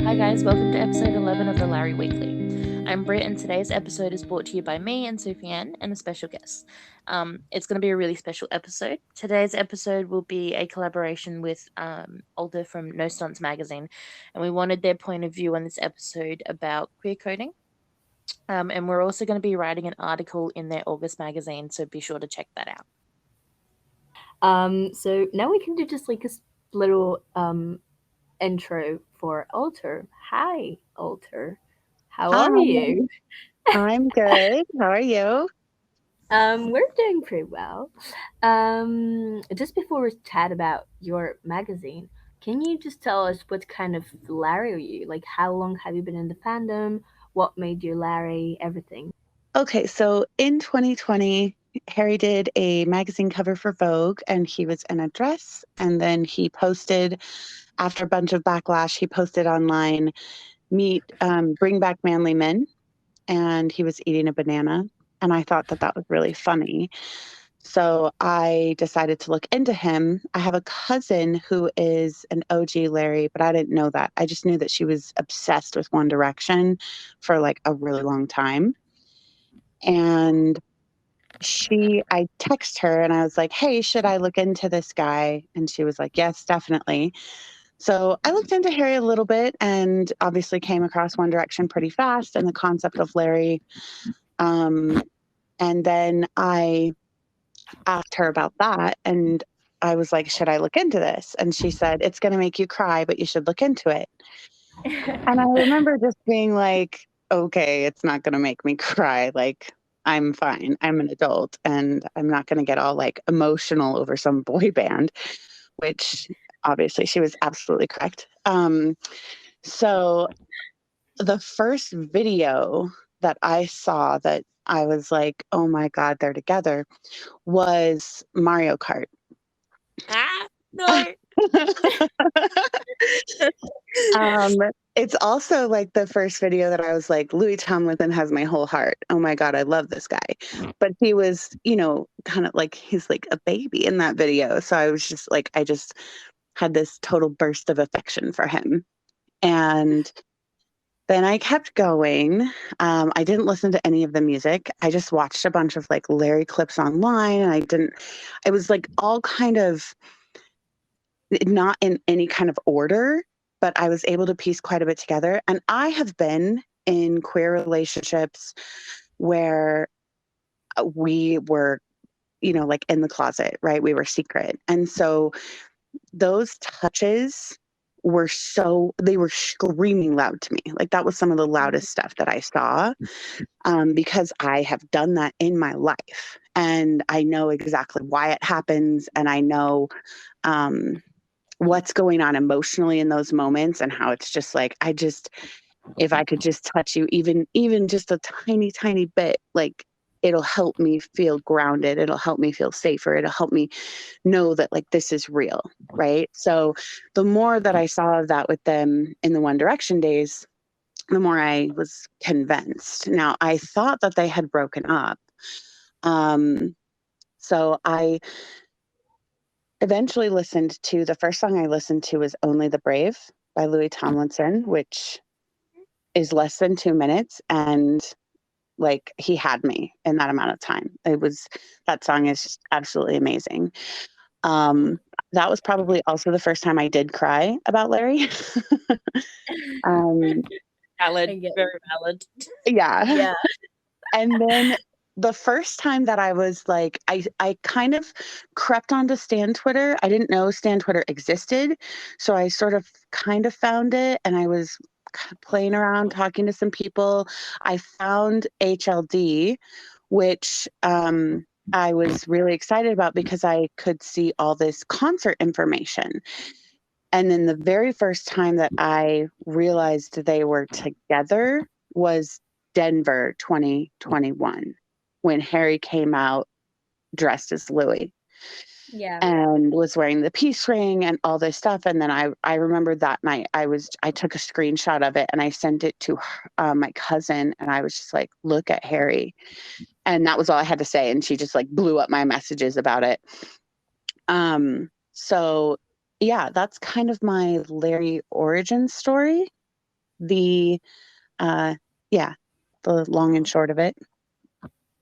Hi guys, welcome to episode 11 of the Larry Weekly. I'm Britt, and today's episode is brought to you by me and Sophie Ann and a special guest. It's going to be a really special episode. Today's episode will be a collaboration with Older from No Stunts Magazine, and we wanted their point of view on this episode about queer coding. And we're also going to be writing an article in their August magazine, so be sure to check that out. So now we can do just like a little intro for Alter. Hi, Alter. How Hi, are you? I'm good. How are you? We're doing pretty well. Just before we chat about your magazine, can you just tell us what kind of Larry are you? Like, how long have you been in the fandom? What made you Larry? Everything. Okay, so in 2020, Harry did a magazine cover for Vogue and he was in a dress. And then he posted, after a bunch of backlash, he posted online, bring back manly men. And he was eating a banana. And I thought that that was really funny. So I decided to look into him. I have a cousin who is an OG Larry, but I didn't know that. I just knew that she was obsessed with One Direction for like a really long time. And I text her and I was like, hey, should I look into this guy? And she was like, yes, definitely. So I looked into Harry a little bit and obviously came across One Direction pretty fast and the concept of Larry. And then I asked her about that and I was like, should I look into this? And she said, it's going to make you cry, but you should look into it. And I remember just being like, okay, it's not going to make me cry. Like, I'm fine. I'm an adult and I'm not going to get all like emotional over some boy band, which obviously she was absolutely correct. So the first video that I saw that I was like, oh my God, they're together was Mario Kart. No. um, it's also like the first video that I was like, Louis Tomlinson has my whole heart. Oh my God, I love this guy. But he was, kind of like, he's like a baby in that video. So I was just like, I just had this total burst of affection for him. And then I kept going. I didn't listen to any of the music. I just watched a bunch of like Larry clips online. And it was like all kind of not in any kind of order, but I was able to piece quite a bit together. And I have been in queer relationships where we were, like in the closet, right? We were secret. And so those touches they were screaming loud to me. Like that was some of the loudest stuff that I saw, because I have done that in my life and I know exactly why it happens. And I know, what's going on emotionally in those moments and how it's just like, if I could just touch you, even just a tiny, tiny bit, like it'll help me feel grounded. It'll help me feel safer. It'll help me know that like this is real. Right. So the more that I saw of that with them in the One Direction days, the more I was convinced. Now I thought that they had broken up. So I eventually the first song I listened to was Only the Brave by Louis Tomlinson, which is less than 2 minutes. And like he had me in that amount of time. That song is just absolutely amazing. That was probably also the first time I did cry about Larry. Valid, very valid. Yeah. Yeah. And then the first time that I was like, I kind of crept onto Stan Twitter. I didn't know Stan Twitter existed. So I sort of kind of found it and I was playing around, talking to some people. I found HLD, which I was really excited about because I could see all this concert information. And then the very first time that I realized they were together was Denver 2021, when Harry came out dressed as Louis. Yeah. And was wearing the peace ring and all this stuff. And then I remember that night I took a screenshot of it and I sent it to my cousin and I was just like, look at Harry. And that was all I had to say. And she just like blew up my messages about it. So yeah, that's kind of my Larry origin story. the yeah, the long and short of it.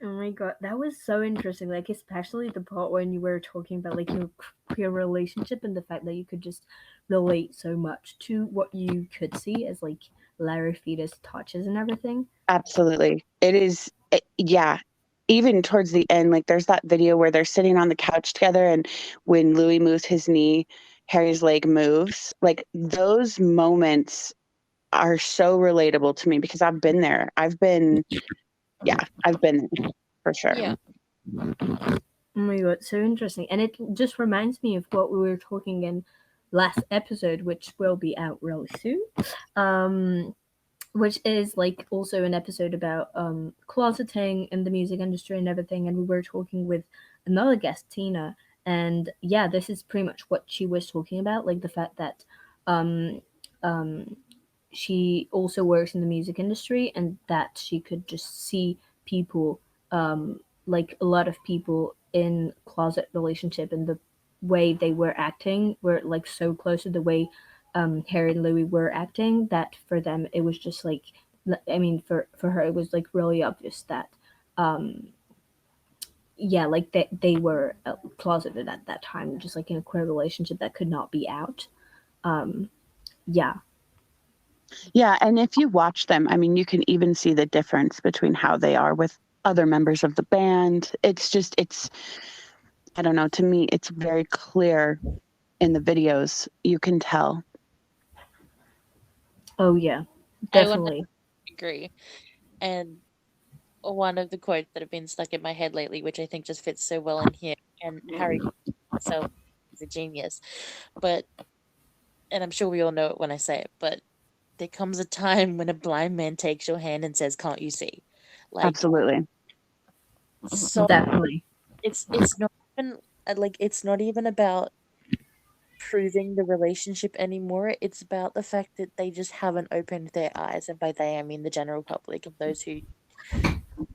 Oh my god, that was so interesting. Like, especially the part when you were talking about like your queer relationship and the fact that you could just relate so much to what you could see as like Larry Fetus touches and everything. Absolutely. It is, yeah. Even towards the end, like there's that video where they're sitting on the couch together, and when Louis moves his knee, Harry's leg moves. Like those moments are so relatable to me because I've been there. I've been there for sure. Yeah. Oh my god, so interesting. And it just reminds me of what we were talking in last episode, which will be out really soon. Which is like also an episode about closeting in the music industry and everything. And we were talking with another guest, Tina. And yeah, this is pretty much what she was talking about, like the fact that um, um, she also works in the music industry and that she could just see people, like a lot of people in closet relationship, and the way they were acting were like so close to the way Harry and Louis were acting, that for them it was just like, I mean, for her it was like really obvious that um, yeah, like they were closeted at that time, just like in a queer relationship that could not be out. Um, yeah. Yeah, and if you watch them, I mean, you can even see the difference between how they are with other members of the band. It's I don't know, to me it's very clear in the videos. You can tell. Oh yeah, I would definitely. agree. And one of the quotes that have been stuck in my head lately, which I think just fits so well in here, and Harry himself is a genius. But, and I'm sure we all know it when I say it, but there comes a time when a blind man takes your hand and says, "Can't you see?" Like, Absolutely. so Definitely. it's not even like it's not even about proving the relationship anymore. It's about the fact that they just haven't opened their eyes, and by they I mean the general public of those who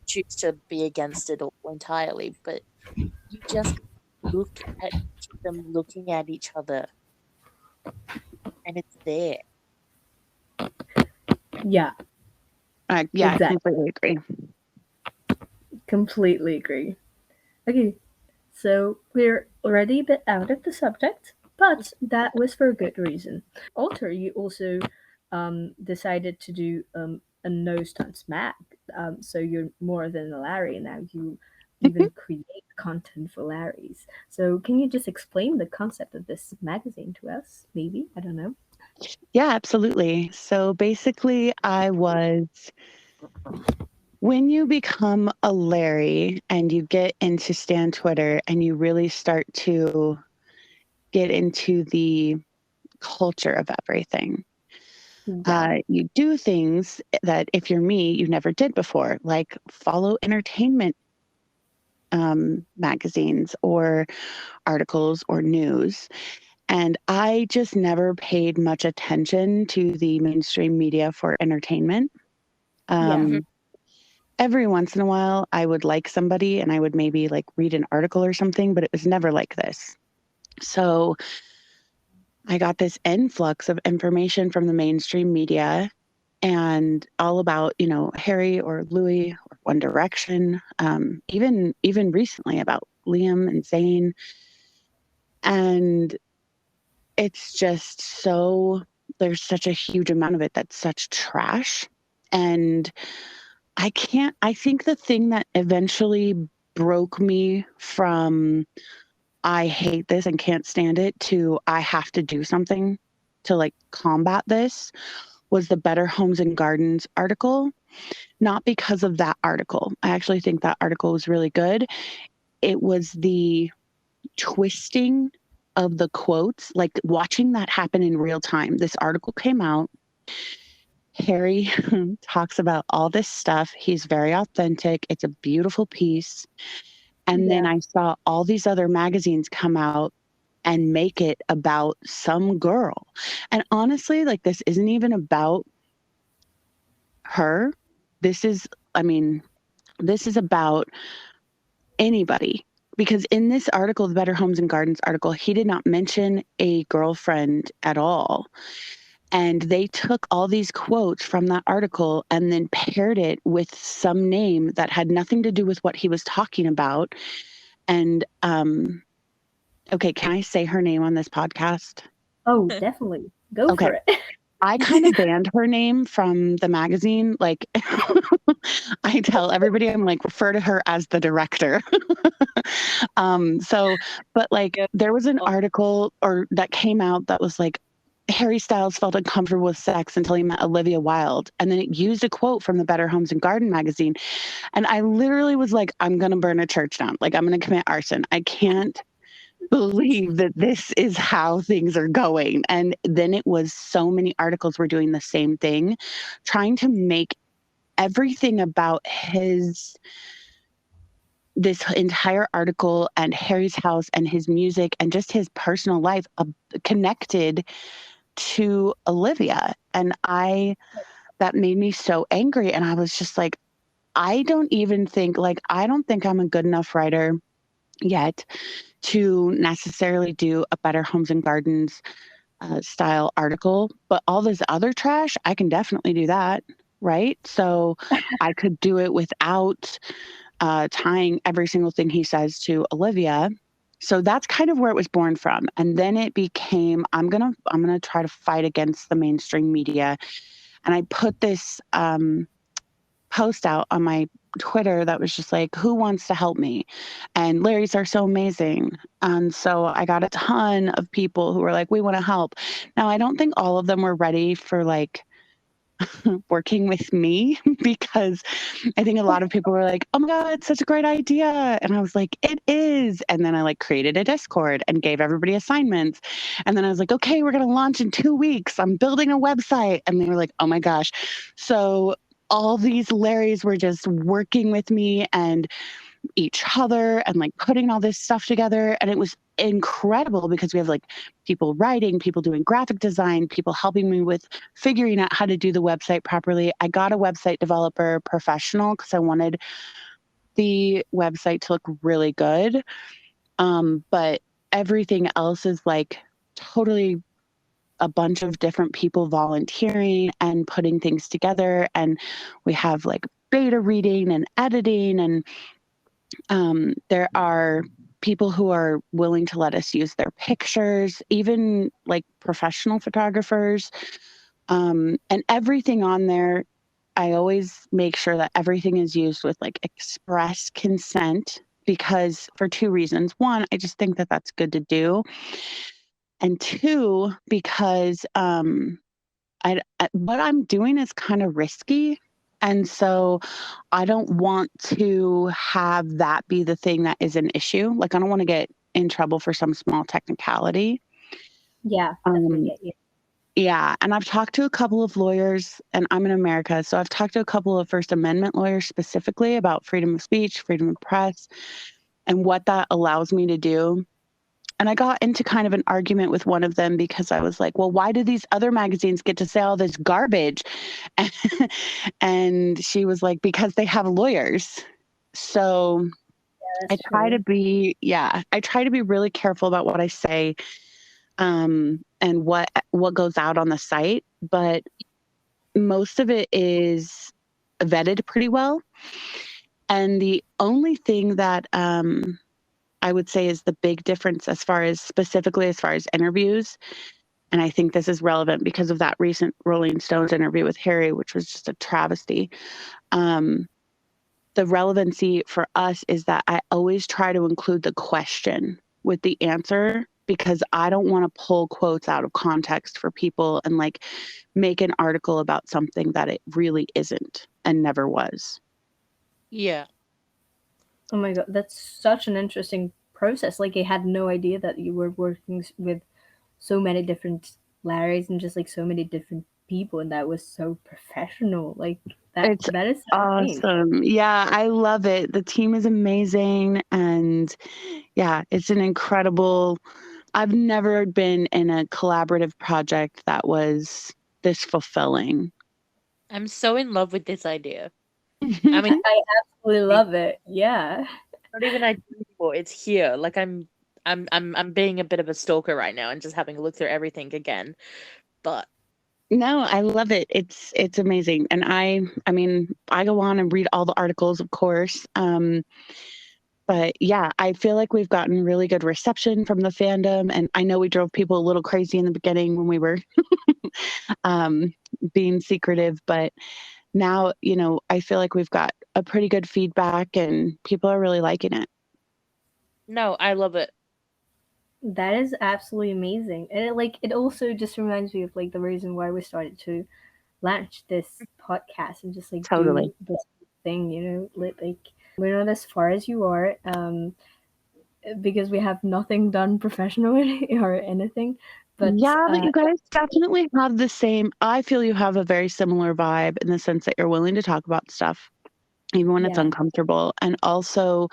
choose to be against it all entirely. But you just look at each of them looking at each other, and it's there. Yeah, Yeah, I exactly. completely agree. Completely agree. Okay, so we're already a bit out of the subject, but that was for a good reason. Alter, you also decided to do a No Stunts Mag. So you're more than a Larry now. You even create content for Larrys. So can you just explain the concept of this magazine to us? Maybe, I don't know. Yeah, absolutely. So basically, when you become a Larry and you get into Stan Twitter and you really start to get into the culture of everything, Yeah, you do things that if you're me, you never did before, like follow entertainment magazines or articles or news. And I just never paid much attention to the mainstream media for entertainment. yeah, Mhm. Um, every once in a while, I would like somebody and I would maybe like read an article or something, but it was never like this. So I got this influx of information from the mainstream media and all about, Harry or Louis or One Direction, even recently about Liam and Zayn. And it's just there's such a huge amount of it that's such trash. And I think the thing that eventually broke me from I hate this and can't stand it to I have to do something to like combat this was the Better Homes and Gardens article. Not because of that article. I actually think that article was really good. It was the twisting of the quotes, like watching that happen in real time. This article came out. Harry talks about all this stuff. He's very authentic. It's a beautiful piece. And then yeah, I saw all these other magazines come out and make it about some girl. And honestly, like, this isn't even about her. This is, I mean, this is about anybody. Because in this article, the Better Homes and Gardens article, he did not mention a girlfriend at all. And they took all these quotes from that article and then paired it with some name that had nothing to do with what he was talking about. And okay, can I say her name on this podcast? Oh, definitely. Go Okay. for it. I kind of banned her name from the magazine. Like, I tell everybody, I'm like, refer to her as the director. So, but like, Yeah. there was an article or that came out that was like, Harry Styles felt uncomfortable with sex until he met Olivia Wilde. And then it used a quote from the Better Homes and Garden magazine. And I literally was like, I'm going to burn a church down. Like, I'm going to commit arson. I can't believe that this is how things are going. And then it was so many articles were doing the same thing, trying to make everything about this entire article and Harry's house and his music and just his personal life connected to Olivia. And that made me so angry. And I was just like, I don't think I'm a good enough writer yet to necessarily do a Better Homes and Gardens style article, but all this other trash, I can definitely do that. Right. So I could do it without tying every single thing he says to Olivia. So that's kind of where it was born from. And then it became, I'm gonna try to fight against the mainstream media. And I put this post out on my Twitter that was just like, who wants to help me? And Larry's are so amazing. And so I got a ton of people who were like, we want to help. Now, I don't think all of them were ready for like working with me because I think a lot of people were like, oh my God, it's such a great idea. And I was like, it is. And then I like created a Discord and gave everybody assignments. And then I was like, okay, we're going to launch in 2 weeks. I'm building a website. And they were like, oh my gosh. So all these Larrys were just working with me and each other and like putting all this stuff together. And it was incredible because we have like people writing, people doing graphic design, people helping me with figuring out how to do the website properly. I got a website developer professional because I wanted the website to look really good. But everything else is like totally a bunch of different people volunteering and putting things together. And we have like beta reading and editing and there are people who are willing to let us use their pictures, even like professional photographers. And everything on there, I always make sure that everything is used with like express consent because for two reasons. One, I just think that that's good to do. And two, because what I'm doing is kind of risky. And so I don't want to have that be the thing that is an issue. Like, I don't want to get in trouble for some small technicality. Yeah, definitely Um, get you. yeah. And I've talked to a couple of lawyers, and I'm in America. So I've talked to a couple of First Amendment lawyers specifically about freedom of speech, freedom of press, and what that allows me to do. And I got into kind of an argument with one of them because I was like, well, why do these other magazines get to say all this garbage? And she was like, because they have lawyers. So Yeah, I that's try to true. I try to be really careful about what I say and what goes out on the site. But most of it is vetted pretty well. And the only thing that I would say is the big difference specifically as far as interviews. And I think this is relevant because of that recent Rolling Stones interview with Harry, which was just a travesty. Um, the relevancy for us is that I always try to include the question with the answer because I don't want to pull quotes out of context for people and like make an article about something that it really isn't and never was. Yeah. Oh my God, that's such an interesting process. Like, I had no idea that you were working with so many different Larrys and just like so many different people, and that was so professional. Like It's that is so amazing. awesome. Yeah, I love it. The team is amazing. And yeah, it's an incredible. I've never been in a collaborative project that was this fulfilling. I'm so in love with this idea. I mean, I absolutely it's love it. Yeah. not even idea anymore. It's here. Like I'm being a bit of a stalker right now and just having a look through everything again. But No, I love it. It's amazing. And I mean, I go on and read all the articles, of course. But yeah, I feel like we've gotten really good reception from the fandom. And I know we drove people a little crazy in the beginning when we were um, being secretive, but now, I feel like we've got a pretty good feedback and people are really liking it. No, I love it. That is absolutely amazing. And it also just reminds me of like the reason why we started to launch this podcast and just like Totally. do this thing, like we're not as far as you are, because we have nothing done professionally or anything. But Yeah, but you guys definitely have the same. I feel you have a very similar vibe in the sense that you're willing to talk about stuff, even when it's yeah, uncomfortable. And also,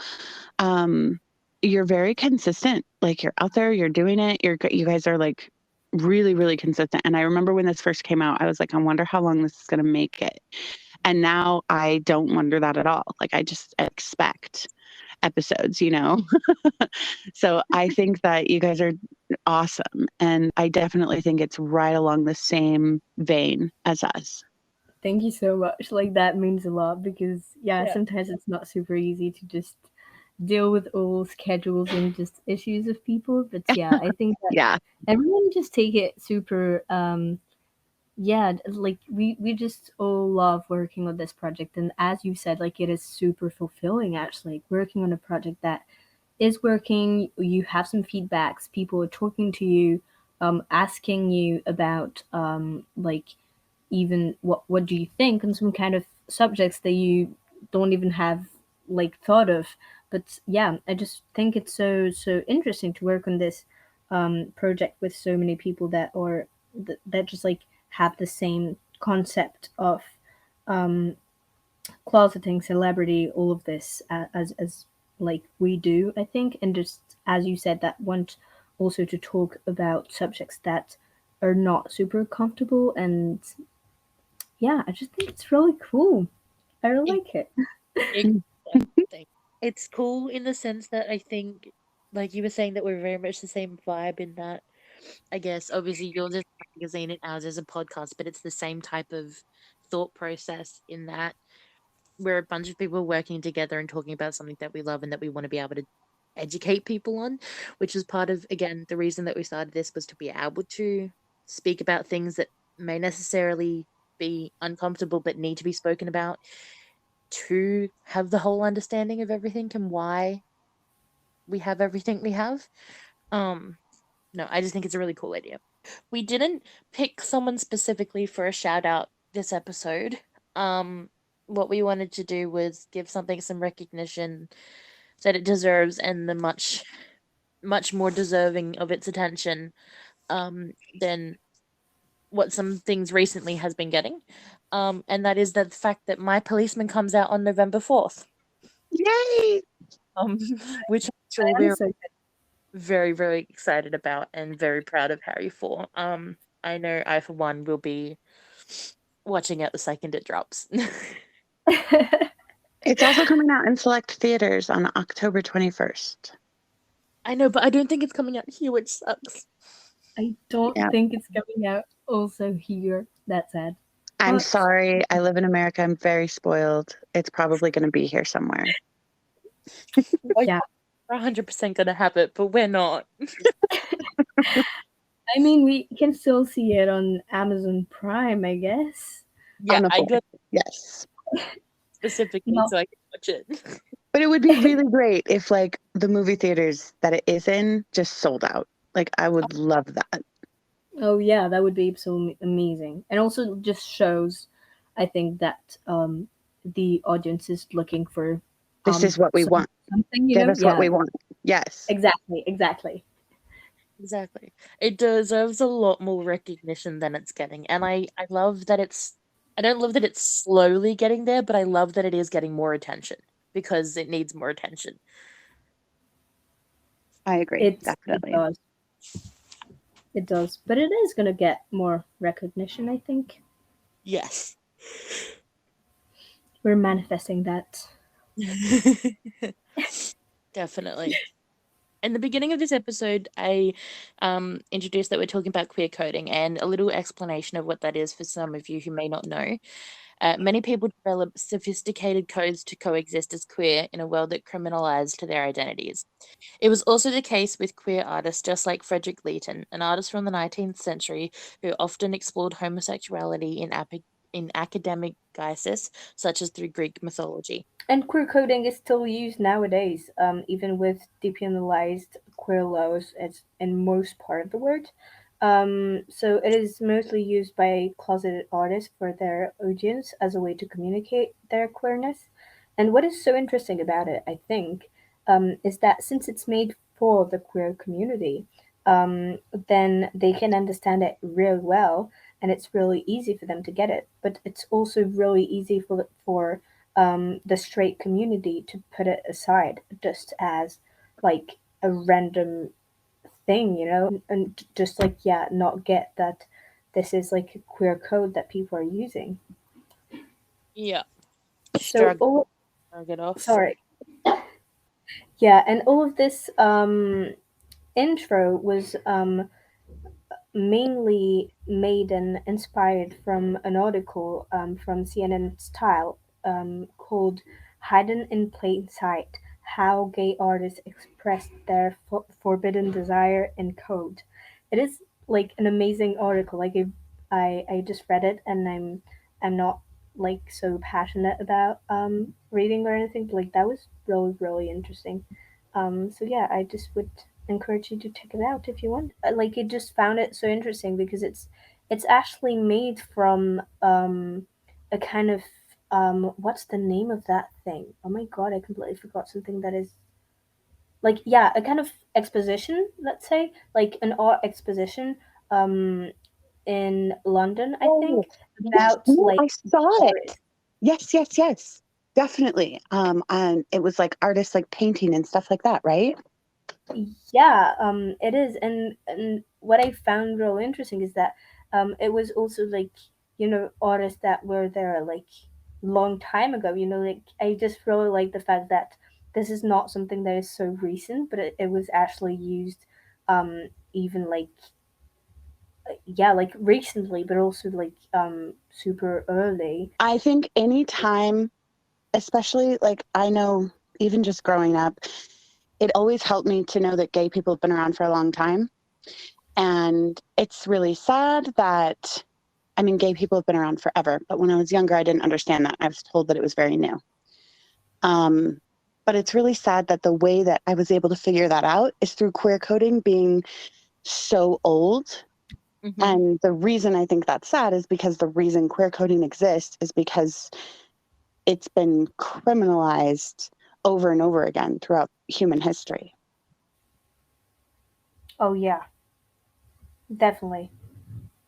um, you're very consistent. Like you're out there, you're doing it. You guys are like really, really consistent. And I remember when this first came out, I was like, I wonder how long this is going to make it. And now I don't wonder that at all. Like I just expect episodes. So I think that you guys are awesome. And I definitely think it's right along the same vein as us. thank you so much. Like that means a lot because yeah, Yeah. sometimes it's not super easy to just deal with all schedules and just issues of people. But yeah, I think that Yeah. everyone just take it super yeah, like we just all love working on this project, and as you said, like it is super fulfilling actually, like, working on a project that is working. You have some feedbacks, people are talking to you, asking you about like even what do you think on some kind of subjects that you don't even have like thought of. But yeah, I just think it's so interesting to work on this project with so many people that are that just like have the same concept of um closeting celebrity, all of this, as like we do, I think. And just as you said, that want also to talk about subjects that are not super comfortable. And yeah, I just think it's really cool. I really Ex- like it. Exactly. It's cool in the sense that I think, like you were saying, that we're very much the same vibe in that. I guess obviously yours is a magazine and ours is a podcast, but it's the same type of thought process in that we're a bunch of people working together and talking about something that we love and that we want to be able to educate people on, which is part of, again, the reason that we started this was to be able to speak about things that may necessarily be uncomfortable but need to be spoken about to have the whole understanding of everything and why we have everything we have. Um, no, I just think it's a really cool idea. We didn't pick someone specifically for a shout out this episode. Um, what we wanted to do was give something some recognition that it deserves and the much more deserving of its attention than what some things recently has been getting. And that is the fact that My Policeman comes out on November 4th. Yay. Um, which I'm sure I'm we're so very, very excited about and very proud of Harry for. I know I, for one, will be watching it the second it drops. good. It's also coming out in select theaters on October 21st. I know, but I don't think it's coming out here, which sucks. I don't Yeah. think it's coming out also here. That's sad. I'm But sorry. I live in America. I'm very spoiled. It's probably going to be here somewhere. Like, yeah, we're 100% gonna have it, but we're not. I mean, we can still see it on Amazon Prime, I guess. Yeah, On the I 4th. got Yes. specifically Not so I can watch it. But it would be really great if, like, the movie theaters that it is in just sold out. Like, I would love that. Oh yeah, that would be so amazing, and also just shows, I think that the audience is looking for This is what we want. something, Give us what Yeah, we want. Yes. exactly. Exactly. It deserves a lot more recognition than it's getting. And I love that I don't love that it's slowly getting there, but I love that it is getting more attention because it needs more attention. I agree. It Definitely. does, it does, but it is gonna get more recognition. I think Yes. we're manifesting that. Definitely. In the beginning of this episode, I introduced that we're talking about queer coding and a little explanation of what that is for some of you who may not know. Many people develop sophisticated codes to coexist as queer in a world that criminalized their identities. It was also the case with queer artists, just like Frederick Leighton, an artist from the 19th century who often explored homosexuality in academic guises, such as through Greek mythology. And queer coding is still used nowadays, even with depenalized queer laws in most part of the world. So it is mostly used by closeted artists for their audience as a way to communicate their queerness. And what is so interesting about it, I think, is that since it's made for the queer community, then they can understand it really well, and it's really easy for them to get it. But it's also really easy for the straight community to put it aside just as like a random thing, and just like, yeah, not get that this is like a queer code that people are using. Yeah, So, shrug, all, shrug it off. sorry. Yeah, and all of this intro was mainly made and inspired from an article from CNN Style called Hidden in Plain Sight: How Gay Artists Expressed Their Forbidden Desire in Code. It is like an amazing article. Like, I just read it, and I'm not like so passionate about reading or anything, but like that was really, really interesting. So yeah, I just would encourage you to check it out if you want. Like, it just found it so interesting because it's actually made from a kind of what's the name of that thing? Oh my god, I completely forgot something that is like, yeah, a kind of exposition, let's say, like an art exposition um in London, I Oh, think, yes, about no, like I saw it. artists. Yes, yes, yes. Definitely. And it was like artists like painting and stuff like that, right? Yeah, it is, and what I found real interesting is that it was also like, artists that were there like long time ago. Like, I just really like the fact that this is not something that is so recent, but it was actually used, even like, yeah, like recently, but also like super early. I think anytime, especially like I know even just growing up, it always helped me to know that gay people have been around for a long time. And it's really sad that, I mean, gay people have been around forever, but when I was younger, I didn't understand that. I was told that it was very new. Um, but it's really sad that the way that I was able to figure that out is through queer coding being so old. Hmm. And the reason I think that's sad is because the reason queer coding exists is because it's been criminalized over and over again throughout human history. Oh yeah, definitely.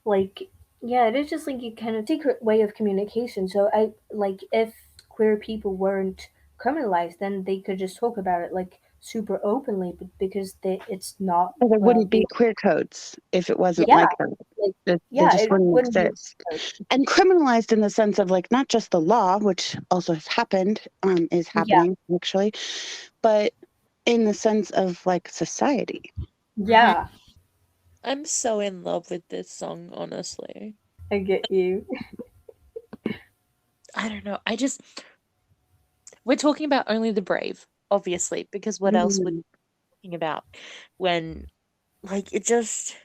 Like, yeah, it is just like a kind of secret way of communication. So I like, if queer people weren't criminalized, then they could just talk about it like super openly, but because it's not Or there wouldn't be being, queer codes if it wasn't yeah, like that. like, They yeah, just it wouldn't wouldn't be. exist. And criminalized in the sense of like not just the law, which also has happened, is Yeah, happening actually, but in the sense of like society. Hmm. yeah, I'm so in love with this song, honestly. I get you. I don't know. We're talking about Only the Brave, obviously, because what else would Mm. we be talking about when, like, it just,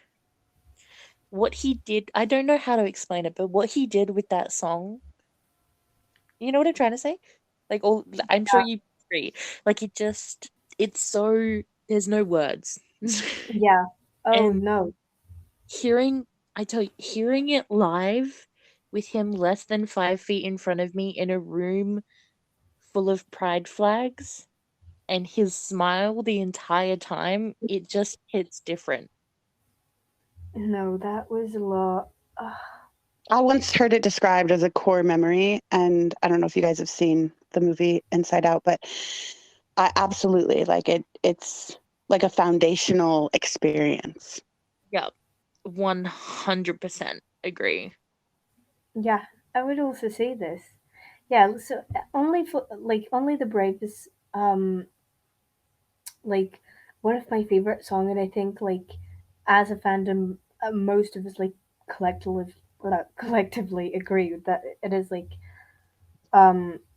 what he did, I don't know how to explain it, but what he did with that song, you know what I'm trying to say? Like, all, I'm sure you agree. Like, it's so, there's no words. Yeah. Oh And no. hearing, I tell you, hearing it live with him less than 5 feet in front of me in a room full of pride flags and his smile the entire time, it just hits different. No, that was a lot. Ugh. I once heard it described as a core memory, and I don't know if you guys have seen the movie Inside Out, but I absolutely like it. It's like a foundational experience. Yeah, 100% agree. Yeah, I would also say this. Yeah, so only the brave is like one of my favorite song, and I think like as a fandom, most of us like collectively agree that it is like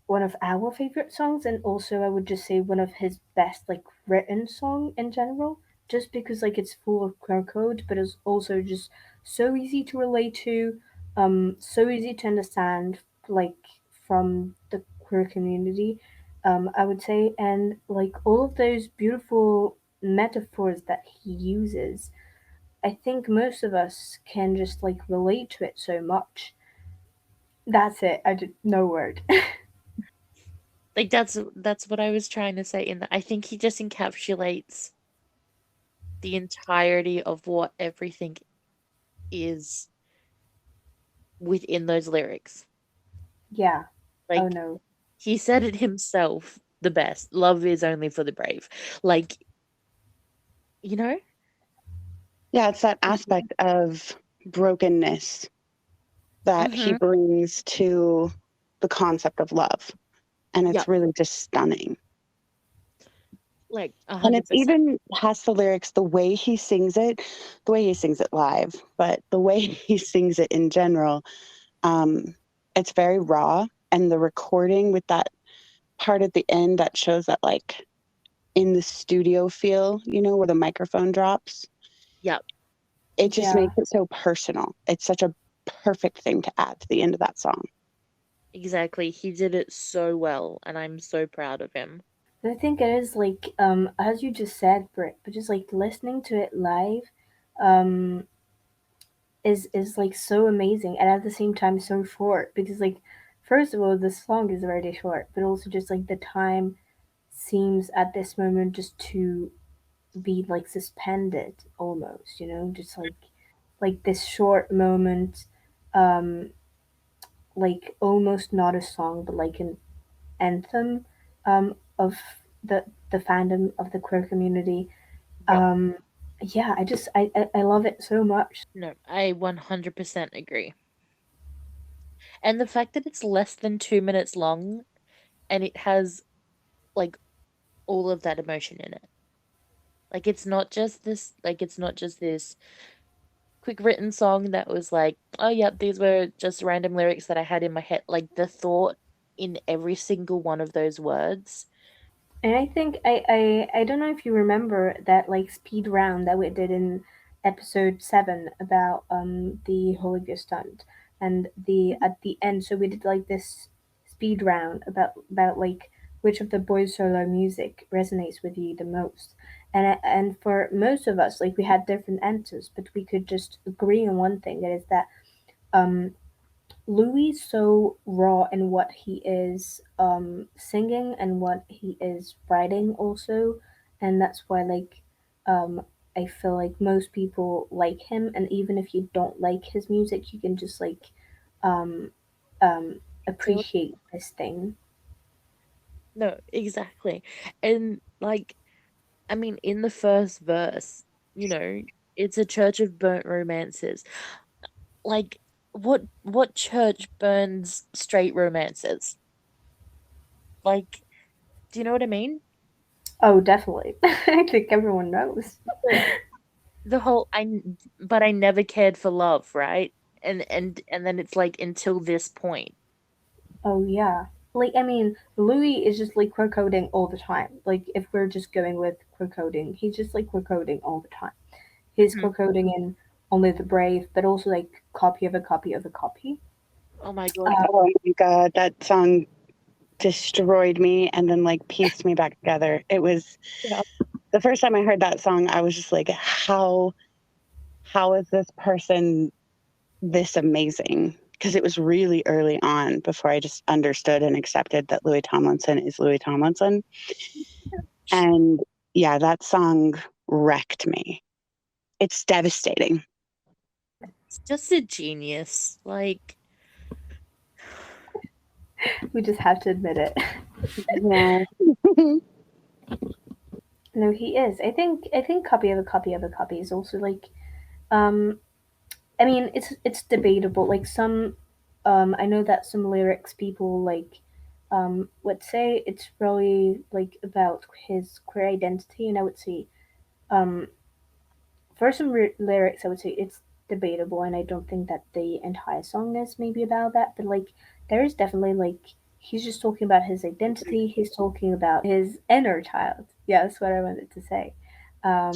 one of our favorite songs, and also I would just say one of his best like written song in general, just because like it's full of queer code, but it's also just so easy to relate to, so easy to understand, like from the queer community, I would say, and like all of those beautiful metaphors that he uses, I think most of us can just like relate to it so much. That's it. I did no word. Like that's what I was trying to say in that I think he just encapsulates the entirety of what everything is within those lyrics. Yeah. Oh Like no. he said it himself the best. Love is only for the brave. Like, you know? Yeah, it's that aspect of brokenness that he Mm-hmm. brings to the concept of love. And it's Yep. really just stunning. Like And it's 100%. even past the lyrics, the way he sings it, the way he sings it live, but the way he sings it in general, um, it's very raw. And the recording with that part at the end that shows that, like, in the studio feel, where the microphone drops, Yep. it just Yeah. makes it so personal. It's such a perfect thing to add to the end of that song. Exactly. He did it so well, and I'm so proud of him. And I think it is like as you just said, Britt, but just like listening to it live um is like so amazing and at the same time so short because like first of all the song is already short, but also just like the time seems at this moment just to be like suspended almost, just like this short moment, um like almost not a song but like an anthem of the fandom of the queer community. Yep. Um, yeah, I love it so much. No, I 100% agree. And the fact that it's less than 2 minutes long and it has like all of that emotion in it. It's not just this quick written song that was like, oh yep, these were just random lyrics that I had in my head. Like the thought in every single one of those words. And I think I don't know if you remember that like speed round that we did in episode 7 about the Hollywood stunt and the Mhm. at the end. So we did like this speed round about like which of the boys solo music resonates with you the most. And for most of us, like we had different answers, but we could just agree on one thing, that is that um Louis is so raw in what he is singing and what he is writing also, and that's why like I feel like most people like him, and even if you don't like his music, you can just like um, um, Feel it? appreciate this thing. No, exactly. And like, I mean, in the first verse, you know, it's a church of burnt romances. Like, what church burns straight romances? Like, do you know what I mean? Oh, definitely. I think everyone knows. The the whole but I never cared for love, right? And then it's like until this point. Oh yeah. Like I mean, Louis is just like queer coding all the time. Like if we're just going with queer coding, he's just like queer coding all the time. He's Mhm. queer coding in Only the Brave, but also like copy of a copy of a copy. Oh my God. Uh, Oh my God, that song destroyed me and then like pieced me back together. It was Yeah. the first time I heard that song, I was just like, how is this person this amazing? Because it was really early on before I just understood and accepted that Louis Tomlinson is Louis Tomlinson. And yeah, that song wrecked me. It's devastating. It's just a genius. Like, we just have to admit it. Yeah. No, he is. I think copy of a copy of a copy is also like um I mean it's debatable. Like some I know that some lyrics people like would say it's really like about his queer identity, and I would say Um, for some lyrics, I would say it's debatable, and I don't think that the entire song is maybe about that. But like, there is definitely like he's just talking about his identity. He's talking about his inner child. Yeah, that's what I wanted to say. Um,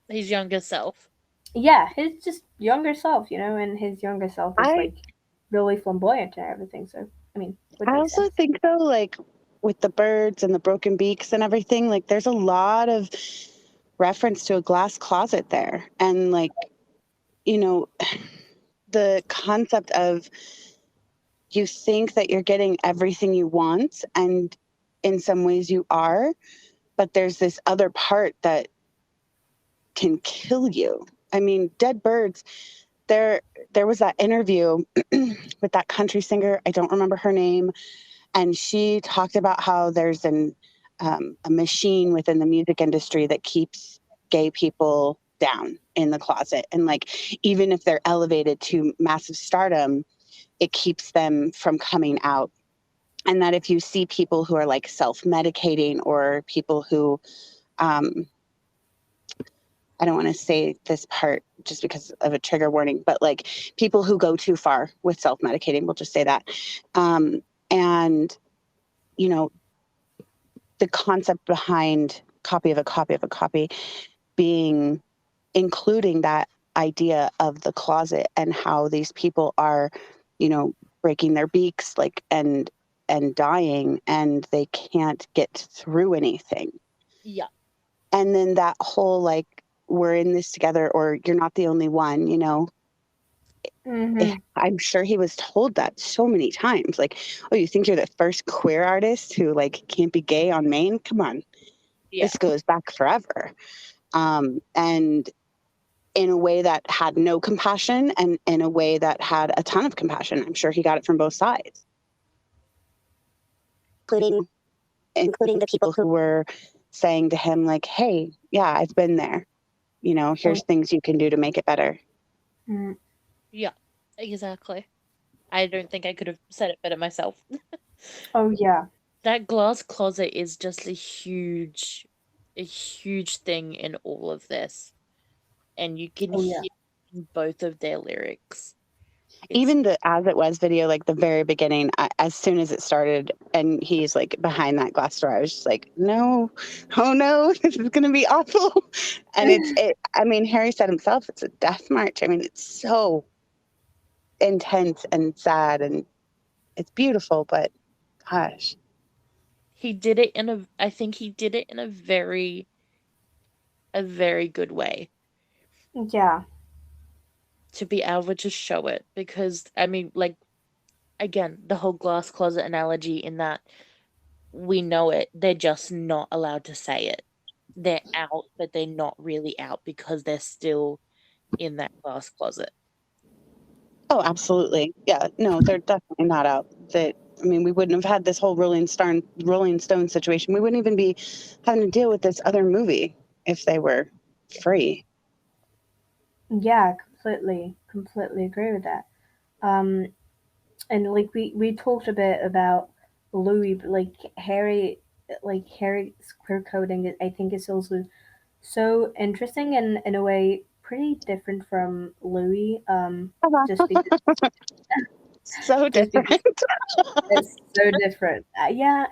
His younger self. yeah, his just younger self, and his younger self is I like really flamboyant and everything. So I mean, would I make also sense. think though, like with the birds and the broken beaks and everything, like there's a lot of reference to a glass closet there. And like, you know, the concept of you think that you're getting everything you want, and in some ways you are, but there's this other part that can kill you. I mean, dead birds, there there was that interview with that country singer, I don't remember her name, and she talked about how there's a machine within the music industry that keeps gay people down in the closet, and like even if they're elevated to massive stardom, it keeps them from coming out. And that if you see people who are like self-medicating, or people who um, I don't want to say this part just because of a trigger warning, but like people who go too far with self-medicating, we'll just say that. And you know, the concept behind copy of a copy of a copy being including that idea of the closet, and how these people are, you know, breaking their beaks, like, and dying, and they can't get through anything. Yeah. And then that whole like, we're in this together, or you're not the only one, you know. Mm-hmm. I'm sure he was told that so many times, like, oh, you think you're the first queer artist who like can't be gay on Maine? Come on, Yeah. this goes back forever. And in a way that had no compassion, and in a way that had a ton of compassion. I'm sure he got it from both sides, including including the people who were saying to him like, hey, yeah, I've been there, you know, Oh, here's things you can do to make it better. mm, Yeah. Exactly. I don't think I could have said it better myself. oh yeah. That glass closet is just a huge thing in all of this. And you can Oh yeah. hear in both of their lyrics. It's Even the As It Was video, like the very beginning, as soon as it started and he's like behind that glass door, I was just like, no, oh no, this is going to be awful. And I mean, Harry said himself, it's a death march. I mean, it's so intense and sad, and it's beautiful, but gosh. he did it in I think he did it in a very good way Yeah. to be able to show it, because I mean, like, again, the whole glass closet analogy, in that we know it, they're just not allowed to say it. They're out, but they're not really out because they're still in that glass closet. Oh, absolutely. Yeah, no, they're definitely not out. That I mean, we wouldn't have had this whole Rolling Stone situation. We wouldn't even be having to deal with this other movie if they were free. Yeah, completely agree with that. Um, and like we talked a bit about Louis, but like Harry's queer coding, I think is also so interesting and in a way pretty different from Louis. Just because So just different. because it's so different. Yeah.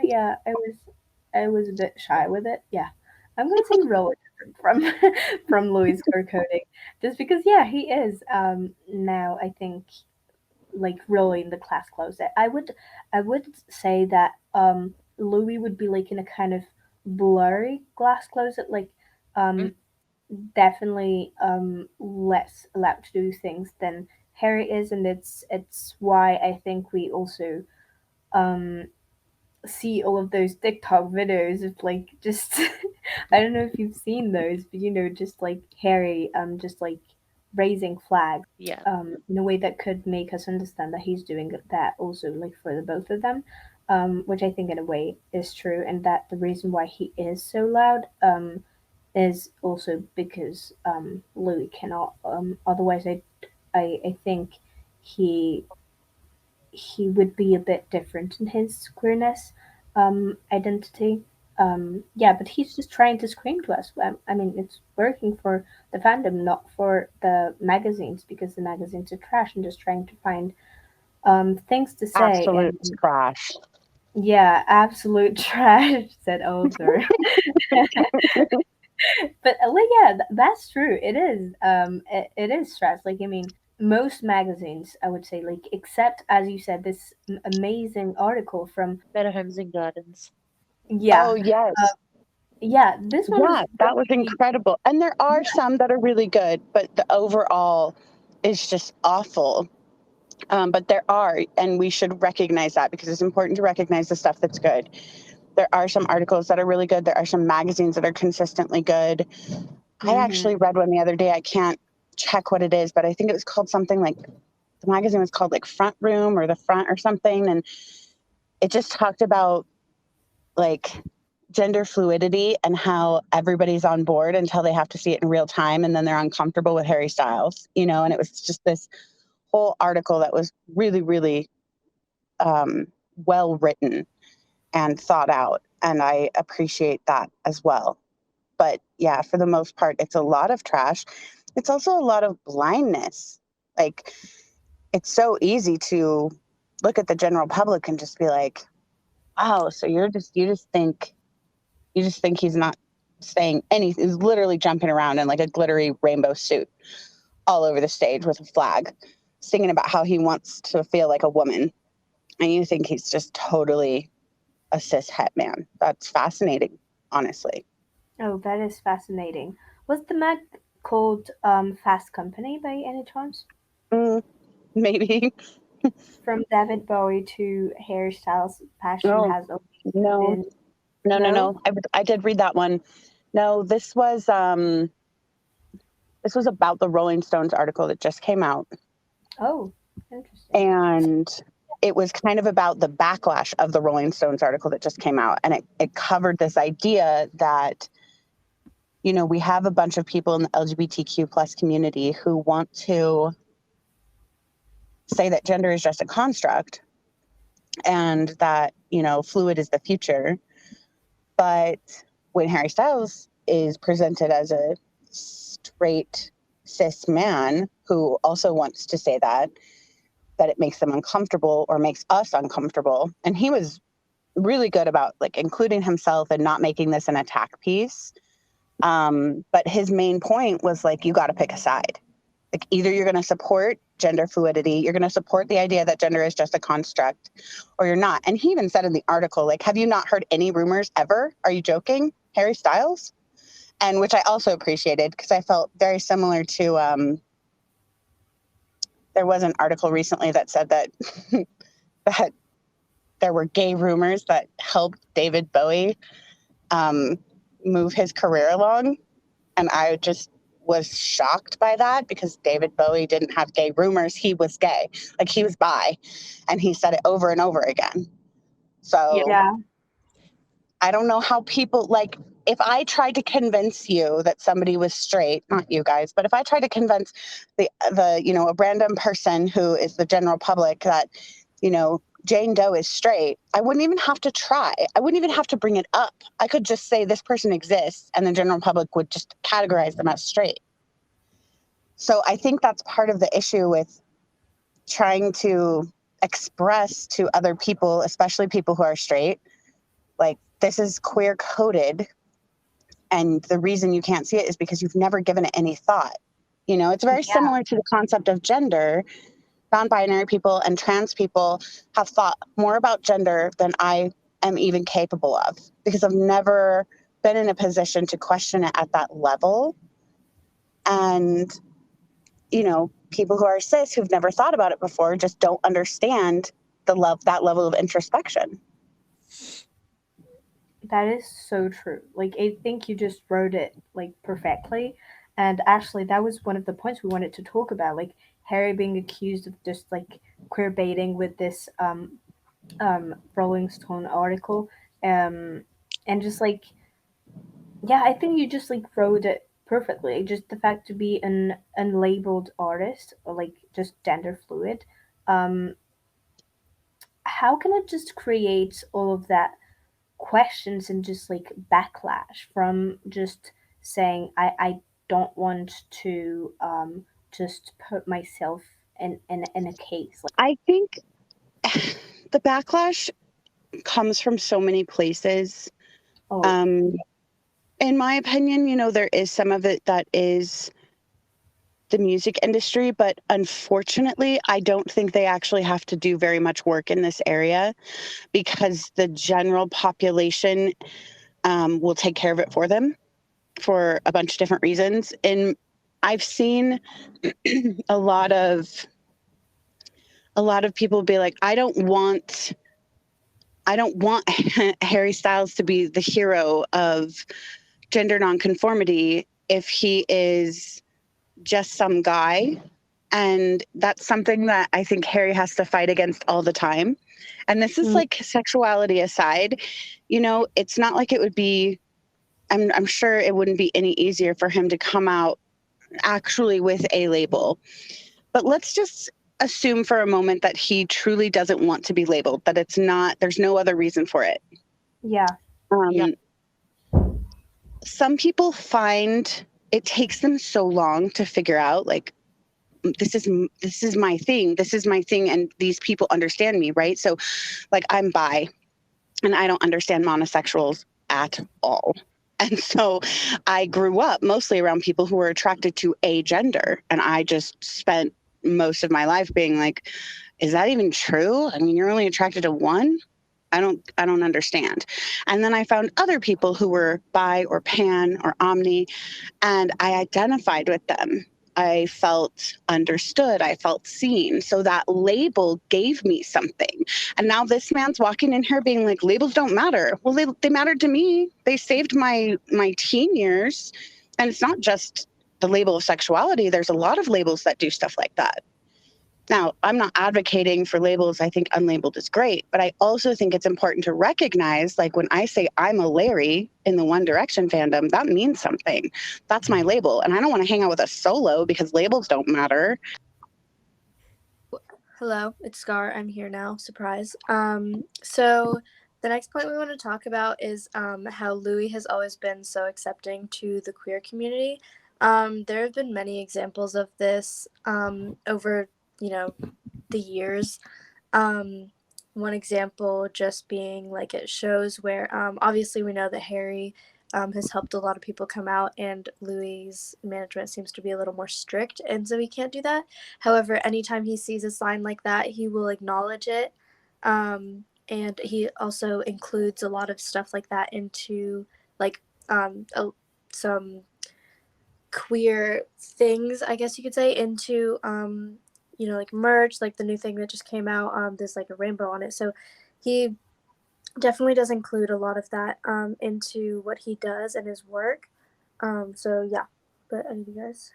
I was a bit shy with it. Yeah, I'm gonna say really different from from Louis queer coding, just because yeah he is now I think like really in the class closet. I would say that Louis would be like in a kind of blurry glass closet, like Mm, um definitely less allowed to do things than Harry is, and it's why I think we also um see all of those TikTok videos of like just I don't know if you've seen those, but just like Harry just like raising flags yeah. in a way that could make us understand that he's doing that also like for the both of them. Which I think in a way is true, and that the reason why he is so loud is also because Louis cannot. Otherwise, I think he he would be a bit different in his queerness identity. Yeah, but he's just trying to scream to us. I mean, it's working for the fandom, not for the magazines, because the magazines are trash and just trying to find things to say. Absolute And trash. yeah, absolute trash, said Arthur. But like, yeah, that's true. It is. It is trash. Like, I mean, most magazines, I would say, like, except as you said, this amazing article from, Better Homes and Gardens. yeah, Oh, uh, yes. yeah, this one was Yeah, that was really, incredible. And there are some that are really good, but the overall is just awful. But there are, and we should recognize that because it's important to recognize the stuff that's good. There are some articles that are really good. There are some magazines that are consistently good. I mm-hmm, actually read one the other day. I can't check what it is, but I think it was called something like the magazine was called like Front Room or The Front or something. And it just talked about like gender fluidity and how everybody's on board until they have to see it in real time and then they're uncomfortable with Harry Styles, and it was just this whole article that was really, really well written and thought out. And I appreciate that as well. But yeah, for the most part, it's a lot of trash. It's also a lot of blindness. Like, it's so easy to look at the general public and just be like, "Oh, so you just think he's not saying anything. He's literally jumping around in like a glittery rainbow suit all over the stage with a flag, singing about how he wants to feel like a woman." And you think he's just totally a cis het man. That's fascinating, honestly. oh, that is fascinating. Was the mag called Fast Company by any chance? Mm, maybe. From David Bowie to hairstyles, passion Oh, has always no, been. no, no, No? no. I did read that one. No, this was about the Rolling Stones article that just came out. Oh, interesting. And it was kind of about the backlash of the Rolling Stones article that just came out. And it covered this idea that, we have a bunch of people in the LGBTQ plus community who want to say that gender is just a construct and that, fluid is the future. But when Harry Styles is presented as a straight cis man who also wants to say that it makes them uncomfortable or makes us uncomfortable. And he was really good about like including himself and not making this an attack piece. But his main point was like, you got to pick a side. Like either you're going to support gender fluidity, you're going to support the idea that gender is just a construct, or you're not. And he even said in the article, like, have you not heard any rumors ever? Are you joking? Harry Styles? And which I also appreciated because I felt very similar to there was an article recently that said that that there were gay rumors that helped David Bowie um, move his career along. And I just was shocked by that because David Bowie didn't have gay rumors. He was gay, like he was bi, and he said it over and over again. Yep. So Yeah. I don't know how people like. If I tried to convince you that somebody was straight, not you guys, but if I tried to convince the a random person who is the general public that Jane Doe is straight, I wouldn't even have to try. I wouldn't even have to bring it up. I could just say this person exists, and the general public would just categorize them as straight. So I think that's part of the issue with trying to express to other people, especially people who are straight, like this is queer coded. And the reason you can't see it is because you've never given it any thought. It's very Yeah. similar to the concept of gender. Non binary people and trans people have thought more about gender than I am even capable of because I've never been in a position to question it at that level. And people who are cis who've never thought about it before just don't understand that level of introspection. That is so true. Like, I think you just wrote it like perfectly. And actually, that was one of the points we wanted to talk about. Like, Harry being accused of just like queer baiting with this Rolling Stone article. Um, and just like, yeah, I think you just like wrote it perfectly. Just the fact to be an unlabeled artist or like just gender fluid. Um, how can it just create all of that questions and just like backlash from just saying I don't want to just put myself in a case like I think the backlash comes from so many places. oh Um, in my opinion, there is some of it that is the music industry, but unfortunately, I don't think they actually have to do very much work in this area because the general population will take care of it for them for a bunch of different reasons. And I've seen a lot of people be like, I don't want Harry Styles to be the hero of gender nonconformity if he is just some guy. And that's something that I think Harry has to fight against all the time. And this is mm, like sexuality aside, it's not like it would be, I'm sure it wouldn't be any easier for him to come out actually with a label. But let's just assume for a moment that he truly doesn't want to be labeled, that there's no other reason for it. yeah Yeah. Um, some people find it takes them so long to figure out, like, this is my thing. This is my thing. And these people understand me, right? So like I'm bi and I don't understand monosexuals at all. And so I grew up mostly around people who were attracted to a gender. And I just spent most of my life being like, is that even true? I mean, you're only attracted to one? I don't understand. And then I found other people who were bi or pan or omni, and I identified with them. I felt understood. I felt seen. So that label gave me something. And now this man's walking in here being like, labels don't matter. Well, they mattered to me. They saved my teen years. And it's not just the label of sexuality. There's a lot of labels that do stuff like that. Now, I'm not advocating for labels. I think unlabeled is great, but I also think it's important to recognize, like when I say I'm a Larry in the One Direction fandom, that means something. That's my label. And I don't want to hang out with a solo because labels don't matter. Hello, it's Scar. I'm here now. Surprise. So the next point we want to talk about is how Louis has always been so accepting to the queer community. There have been many examples of this over, the years. Um, One example just being like at shows where obviously we know that Harry has helped a lot of people come out, and Louis's management seems to be a little more strict, and so he can't do that. However, anytime he sees a sign like that, he will acknowledge it. And he also includes a lot of stuff like that into like some queer things, I guess you could say, into like merch, like the new thing that just came out. There's like a rainbow on it, so he definitely does include a lot of that into what he does and his work. So yeah, but any of you guys?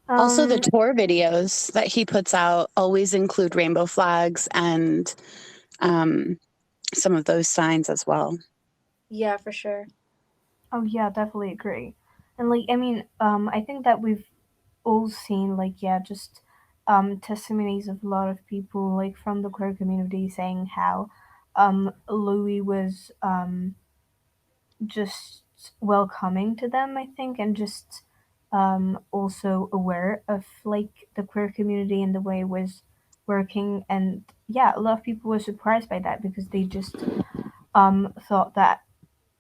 Also, the um tour videos that he puts out always include rainbow flags and um, some of those signs as well. Yeah, for sure. oh yeah, definitely agree. And like I mean I think that we've all seen like yeah just testimonies of a lot of people like from the queer community saying how Louis was just welcoming to them, I think, and just also aware of like the queer community and the way it was working. And yeah, a lot of people were surprised by that because they just thought that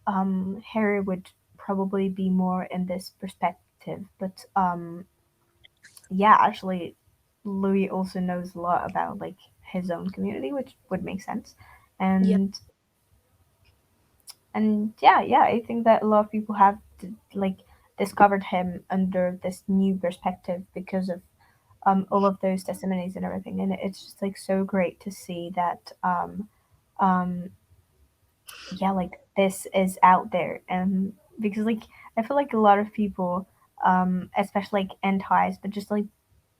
Harry would probably be more in this perspective. But yeah, actually, Louis also knows a lot about like his own community, which would make sense. Yeah. And yeah, I think that a lot of people have like discovered him under this new perspective because of all of those testimonies and everything. And it's just like so great to see that um yeah, like this is out there. And because like I feel like a lot of people especially like antis, but just like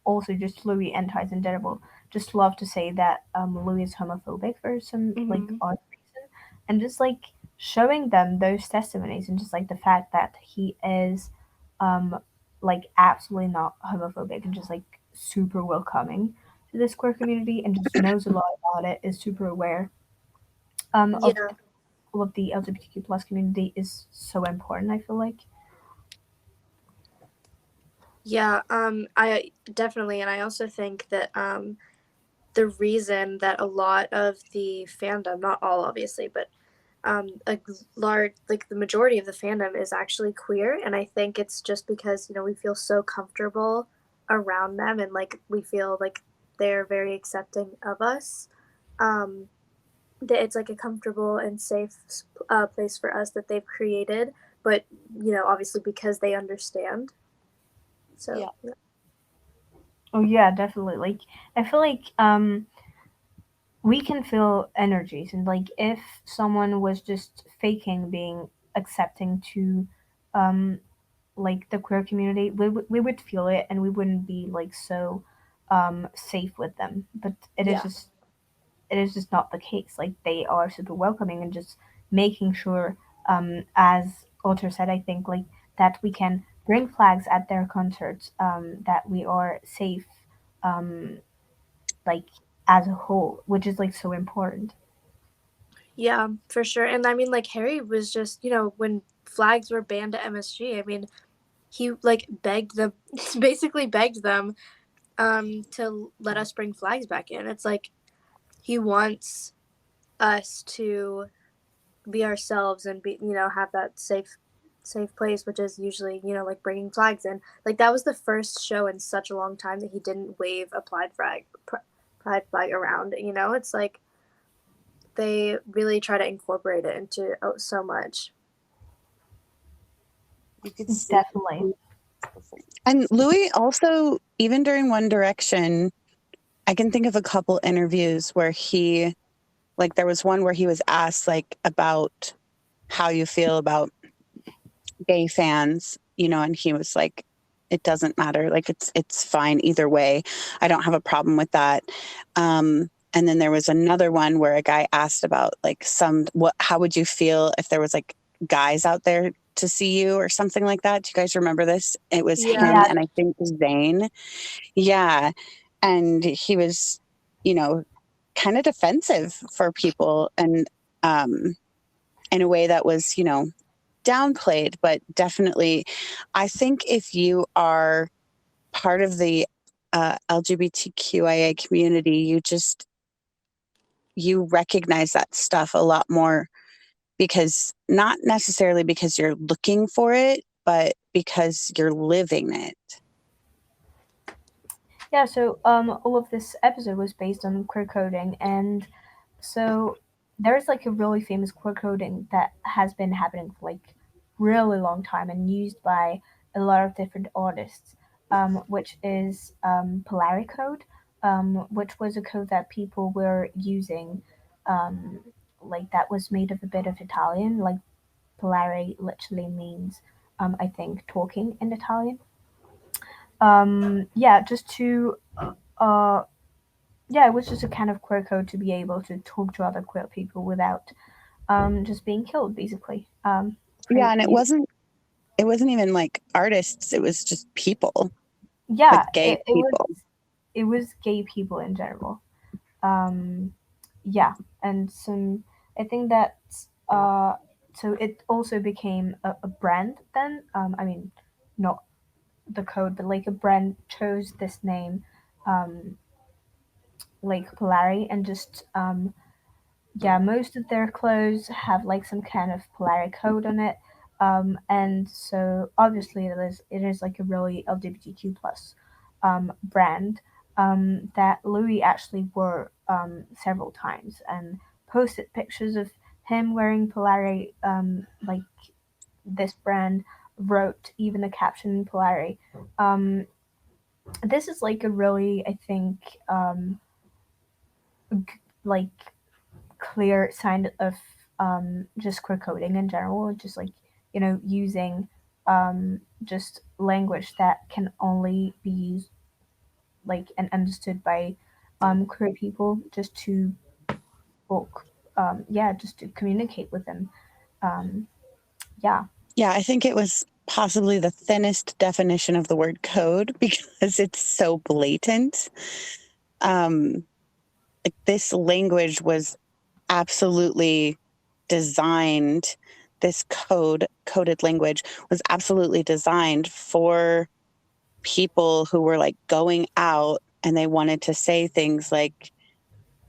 also just Louis antis in general just love to say that Louis is homophobic for some like Mm-hmm. odd reason. And just like showing them those testimonies and just like the fact that he is um like absolutely not homophobic and just like super welcoming to this queer community and just knows a lot about it, is super aware. of Yeah. all of the LGBTQ plus community is so important. I feel like. Yeah, I definitely, and I also think that the reason that a lot of the fandom, not all obviously, but a large, like the majority of the fandom is actually queer, and I think it's just because we feel so comfortable around them, and like we feel like they're very accepting of us. Um, that it's like a comfortable and safe place for us that they've created, but obviously because they understand. So Yeah. yeah. Oh yeah, definitely. Like I feel like we can feel energies, and like if someone was just faking being accepting to um like the queer community, we would feel it, and we wouldn't be like so safe with them. But Yeah. it is just not the case. Like they are super welcoming, and just making sure, as Alter said, I think like that we can bring flags at their concerts, that we are safe, um, like as a whole, which is like so important. Yeah, for sure. And I mean, like, Harry was just, when flags were banned at MSG, I mean, he like begged them, basically begged them to let us bring flags back in. It's like he wants us to be ourselves and be, have that safe place, which is usually, like bringing flags in. Like that was the first show in such a long time that he didn't wave a pride flag around. It's like they really try to incorporate it into so much. You could see Definitely. And Louis also, even during One Direction, I can think of a couple interviews where he, like, there was one where he was asked, like, about how you feel about gay fans, and he was like, it doesn't matter. Like, it's fine either way. I don't have a problem with that. And then there was another one where a guy asked about, like, how would you feel if there was, like, guys out there to see you or something like that? Do you guys remember this? It was Yeah. him Yeah, and I think Zayn. Yeah. And he was, you know, kind of defensive for people, and in a way that was, downplayed, but definitely, I think if you are part of the LGBTQIA community, you recognize that stuff a lot more, because not necessarily because you're looking for it, but because you're living it. yeah. So all of this episode was based on queer coding, and so there's like a really famous queer coding that has been happening for like really long time and used by a lot of different artists, which is Polari code, which was a code that people were using, um, like that was made of a bit of Italian. Like Polari literally means, I think, talking in Italian. Yeah, just to uh, yeah, it was just a kind of queer code to be able to talk to other queer people without just being killed, basically. Yeah, and You, it wasn't even like artists, it was just people, yeah, like gay people. it was gay people in general. Um, yeah, and some I think that so it also became a brand then. I mean, not the code, but like a brand chose this name, um, like Polari, and just yeah, most of their clothes have like some kind of Polari code on it, and so obviously it is like a really LGBTQ plus brand that Louis actually wore several times and posted pictures of him wearing Polari, like this brand, wrote even a caption in Polari. Um, this is like a really, I think, like clear sign of just queer coding in general, just like using just language that can only be used like and understood by queer people, just to book, yeah, just to communicate with them. Um, yeah, Yeah, I think it was possibly the thinnest definition of the word code because it's so blatant. Like, this language was absolutely designed, this coded language was absolutely designed for people who were like going out and they wanted to say things like,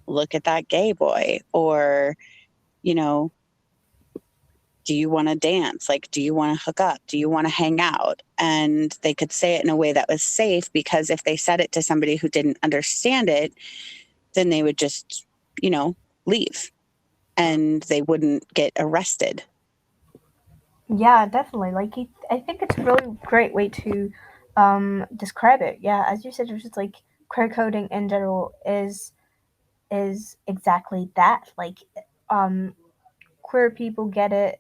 look at that gay boy, or, you know, do you want to dance? Like, do you want to hook up? Do you want to hang out? And they could say it in a way that was safe, because if they said it to somebody who didn't understand it, then they would just, leave and they wouldn't get arrested. Yeah, definitely. Like, I think it's a really great way to describe it. Yeah, as you said, it's just like queer coding in general is exactly that. Like, um, queer people get it.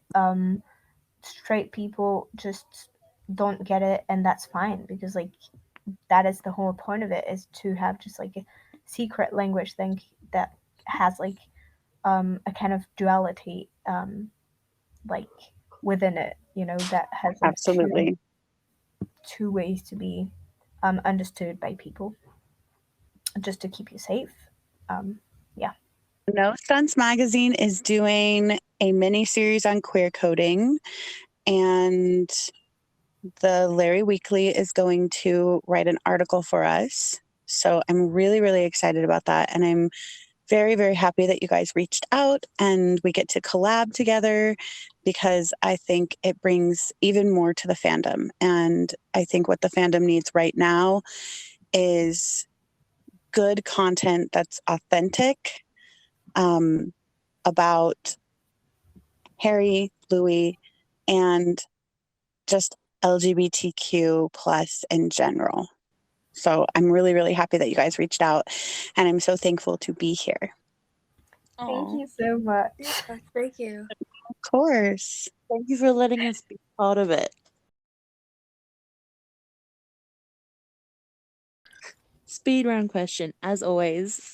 Straight people just don't get it, and that's fine, because like that is the whole point of it, is to have just like a secret language thing that has like a kind of duality like within it, that has like Absolutely. two ways to be understood by people, just to keep you safe. Yeah. No Stunts Magazine is doing a mini series on queer coding, and the Larry Weekly is going to write an article for us. So I'm really, really excited about that. And I'm very, very happy that you guys reached out and we get to collab together, because I think it brings even more to the fandom. And I think what the fandom needs right now is good content that's authentic, about Harry, Louis, and just LGBTQ plus in general. So I'm really, really happy that you guys reached out, and I'm so thankful to be here. Thank Aw, you so much. Yeah, thank you. Of course. thank you for letting us be part of it. Speed round question, as always.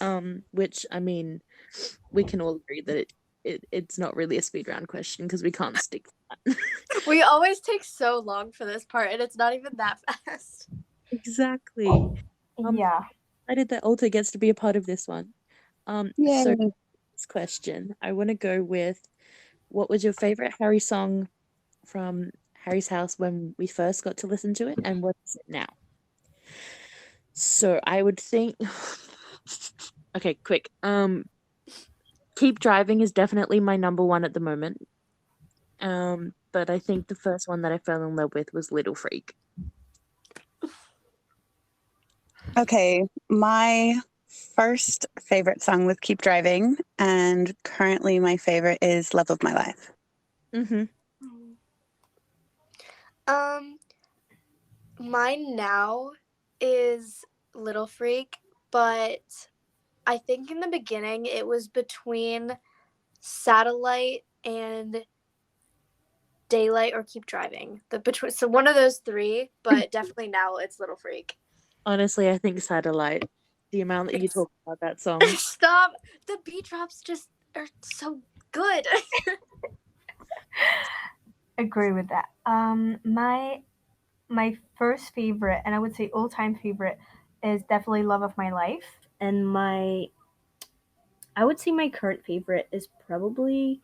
Which I mean, we can all agree that it's not really a speed round question because we can't stick to that. We always take so long for this part, and it's not even that fast. Exactly. Yeah. Excited that Alta gets to be a part of this one. Yay. So this question, I want to go with, what was your favorite Harry song from Harry's house when we first got to listen to it, and what is it now? So I would think, okay, quick. Keep Driving is definitely my number one at the moment. But I think the first one that I fell in love with was Little Freak. Okay, my first favorite song was Keep Driving, and currently my favorite is Love of My Life. Mm-hmm. Mine now is Little Freak, but I think in the beginning it was between Satellite and Daylight or Keep Driving. So one of those three, but definitely now it's Little Freak. Honestly, I think Satellite. The amount that you talk about that song. Stop! The beat drops just are so good. Agree with that. My first favorite, and I would say all time favorite, is definitely Love of My Life. And I would say my current favorite is probably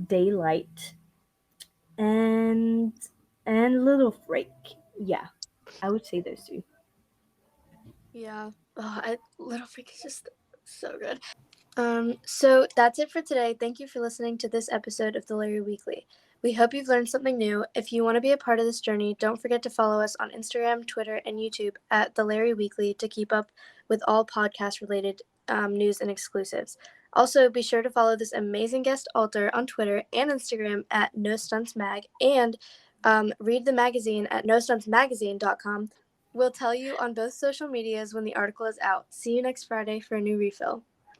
Daylight and Little Freak. Yeah, I would say those two. Yeah. Little Freak is just so good. So that's it for today. Thank you for listening to this episode of the Larry Weekly. We hope you've learned something new. If you want to be a part of this journey, don't forget to follow us on Instagram, Twitter, and YouTube at the Larry Weekly to keep up with all podcast-related news and exclusives. Also, be sure to follow this amazing guest Alter on Twitter and Instagram at No Stunts Mag, and read the magazine at nostuntsmagazine.com. We'll tell you on both social medias when the article is out. See you next Friday for a new refill.